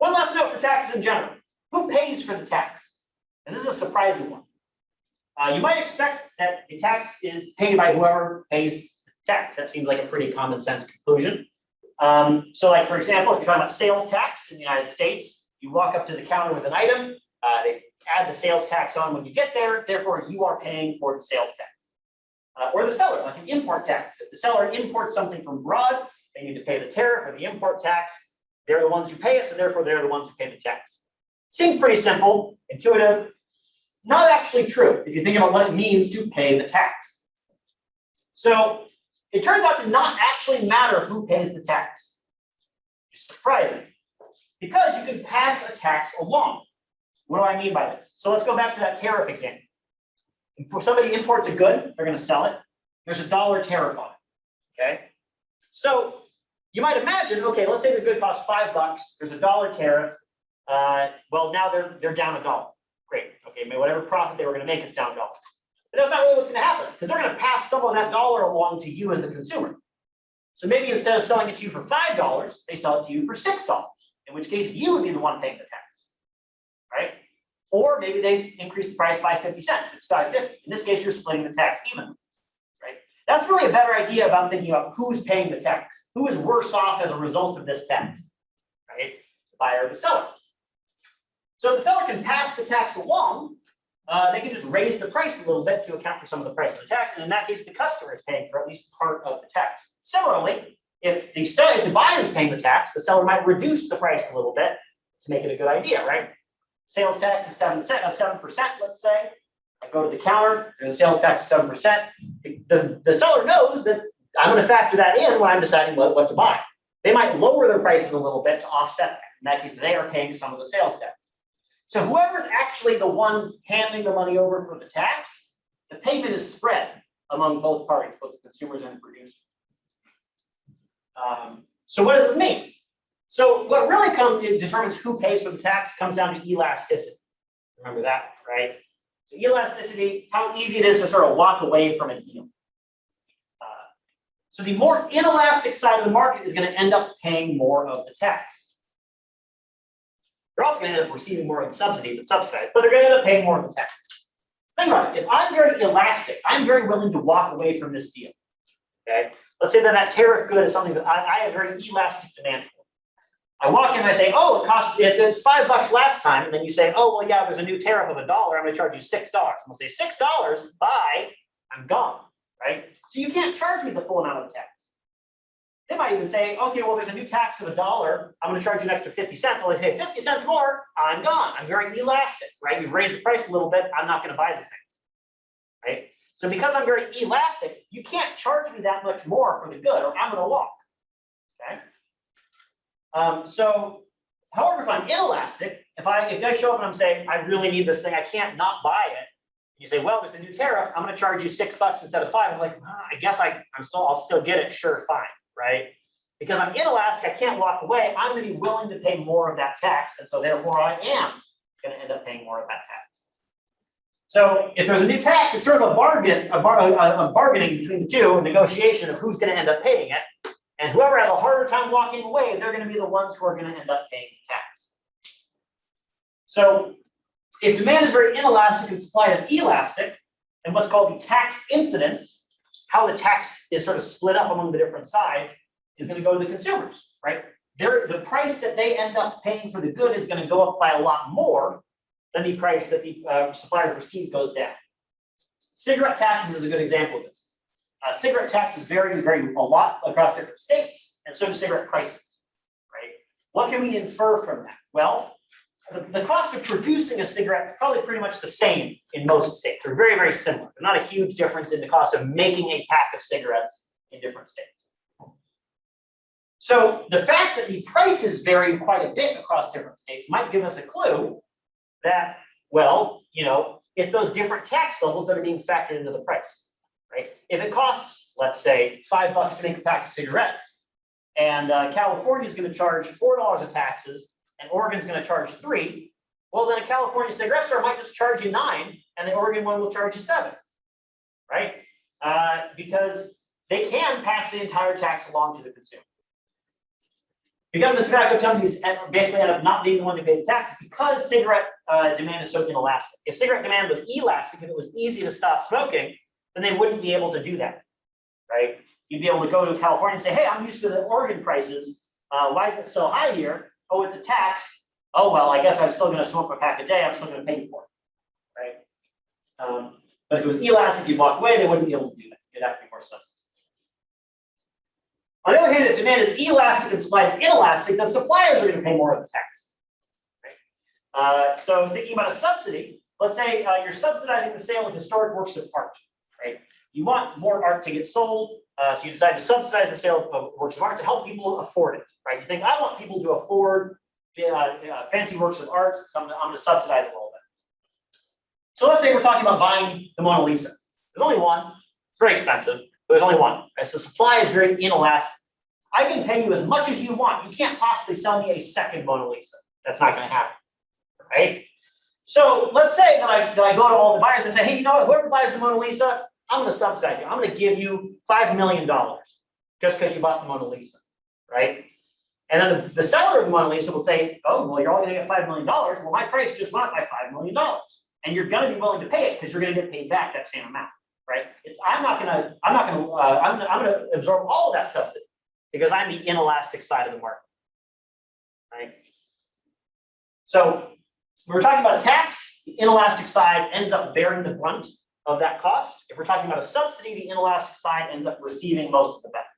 One last note for taxes in general. Who pays for the tax? And this is a surprising one. You might expect that the tax is paid by whoever pays the tax. That seems like a pretty common sense conclusion. So like, for example, if you're talking about sales tax in the United States, you walk up to the counter with an item, they add the sales tax on when you get there, therefore you are paying for the sales tax. Or the seller, like an import tax. If the seller imports something from abroad, they need to pay the tariff or the import tax. They're the ones who pay it, so therefore they're the ones who pay the tax. Seems pretty simple, intuitive, not actually true if you think about what it means to pay the tax. So it turns out to not actually matter who pays the tax. Which is surprising, because you can pass a tax along. What do I mean by this? So let's go back to that tariff example. If somebody imports a good, they're going to sell it. There's a $1 tariff on it. Okay. So you might imagine, okay, let's say the good costs $5. There's a $1 tariff. Well, now they're down $1. Great. Okay, whatever profit they were going to make, it's down $1. But that's not really what's going to happen, because they're going to pass some of that dollar along to you as the consumer. So maybe instead of selling it to you for $5, they sell it to you for $6, in which case you would be the one paying the tax, right? Or maybe they increase the price by 50 cents. It's $5.50. In this case, you're splitting the tax evenly, right? That's really a better idea about thinking about who's paying the tax. Who is worse off as a result of this tax, right? The buyer or the seller. So if the seller can pass the tax along, they can just raise the price a little bit to account for some of the price of the tax. And in that case, the customer is paying for at least part of the tax. Similarly, if the buyer is paying the tax, the seller might reduce the price a little bit to make it a good idea, right? Sales tax is 7%, let's say. I go to the counter, there's a sales tax of 7%. The seller knows that I'm going to factor that in when I'm deciding what to buy. They might lower their prices a little bit to offset that. In that case, they are paying some of the sales tax. So whoever is actually the one handing the money over for the tax, the payment is spread among both parties, both the consumers and the producers. So what does this mean? So what really determines who pays for the tax comes down to elasticity. Remember that, right? So elasticity, how easy it is to sort of walk away from a deal. So the more inelastic side of the market is going to end up paying more of the tax. They're also going to end up receiving more in subsidy than subsidized, but they're going to end up paying more of the tax. Think about it. If I'm very elastic, I'm very willing to walk away from this deal. Okay. Let's say that tariff good is something that I have very elastic demand for. I walk in and I say, oh, it's $5 last time. And then you say, oh, well, yeah, there's a new tariff of $1. I'm going to charge you $6. I'm going to say $6, bye, I'm gone, right? So you can't charge me the full amount of the tax. They might even say, okay, well, there's a new tax of $1. I'm going to charge you an extra 50 cents. Well, they say 50 cents more, I'm gone. I'm very elastic, right? You've raised the price a little bit. I'm not going to buy the thing, right? So because I'm very elastic, you can't charge me that much more for the good, or I'm going to walk, okay? So, however, if I'm inelastic, if I show up and I'm saying, I really need this thing, I can't not buy it. You say, well, there's a new tariff. I'm going to charge you $6 instead of $5. I'm like, I guess I'll still get it. Sure, fine, right? Because I'm inelastic, I can't walk away. I'm going to be willing to pay more of that tax, and so therefore I am going to end up paying more of that tax. So if there's a new tax, it's sort of a bargaining between the two, a negotiation of who's going to end up paying it. And whoever has a harder time walking away, they're going to be the ones who are going to end up paying the tax. So if demand is very inelastic and supply is elastic, and what's called the tax incidence, how the tax is sort of split up among the different sides, is going to go to the consumers, right? The price that they end up paying for the good is going to go up by a lot more than the price that the suppliers receive goes down. Cigarette taxes is a good example of this. Cigarette taxes vary a lot across different states, and so do cigarette prices, right? What can we infer from that? Well, the cost of producing a cigarette is probably pretty much the same in most states. They're very, very similar. There's not a huge difference in the cost of making a pack of cigarettes in different states. So the fact that the prices vary quite a bit across different states might give us a clue that, well, if those different tax levels that are being factored into the price. Right? If it costs, let's say, $5 to make a pack of cigarettes, and California is going to charge $4 of taxes, and Oregon's going to charge $3, well, then a California cigarette store might just charge you $9, and the Oregon one will charge you $7, right? Because they can pass the entire tax along to the consumer. because the tobacco companies basically end up not being the one to pay the taxes because cigarette demand is so inelastic. If cigarette demand was elastic, if it was easy to stop smoking, then they wouldn't be able to do that, right? You'd be able to go to California and say, hey, I'm used to the Oregon prices. Why is it so high here? Oh, it's a tax. Oh, well, I guess I'm still going to smoke a pack a day. I'm still going to pay for it, right? But if it was elastic, you walk away, they wouldn't be able to do that. It'd have to be more simple. On the other hand, if demand is elastic and supply is inelastic, then suppliers are going to pay more of the tax. Right? So thinking about a subsidy, let's say you're subsidizing the sale of historic works of art, right? You want more art to get sold, so you decide to subsidize the sale of works of art to help people afford it, right? You think, I want people to afford fancy works of art, so I'm going to subsidize it a little bit. So let's say we're talking about buying the Mona Lisa. There's only one. It's very expensive, but there's only one. Right? So supply is very inelastic. I can pay you as much as you want. You can't possibly sell me a second Mona Lisa. That's not going to happen, right? So let's say that I go to all the buyers and say, hey, you know what? Whoever buys the Mona Lisa, I'm going to subsidize you. I'm going to give you $5 million just because you bought the Mona Lisa, right? And then the seller of the Mona Lisa will say, oh, well, you're only going to get $5 million. Well, my price just went up by $5 million. And you're going to be willing to pay it because you're going to get paid back that same amount, right? I'm going to absorb all of that subsidy because I'm the inelastic side of the market, right? So when we're talking about a tax, the inelastic side ends up bearing the brunt of that cost. If we're talking about a subsidy, the inelastic side ends up receiving most of the benefit.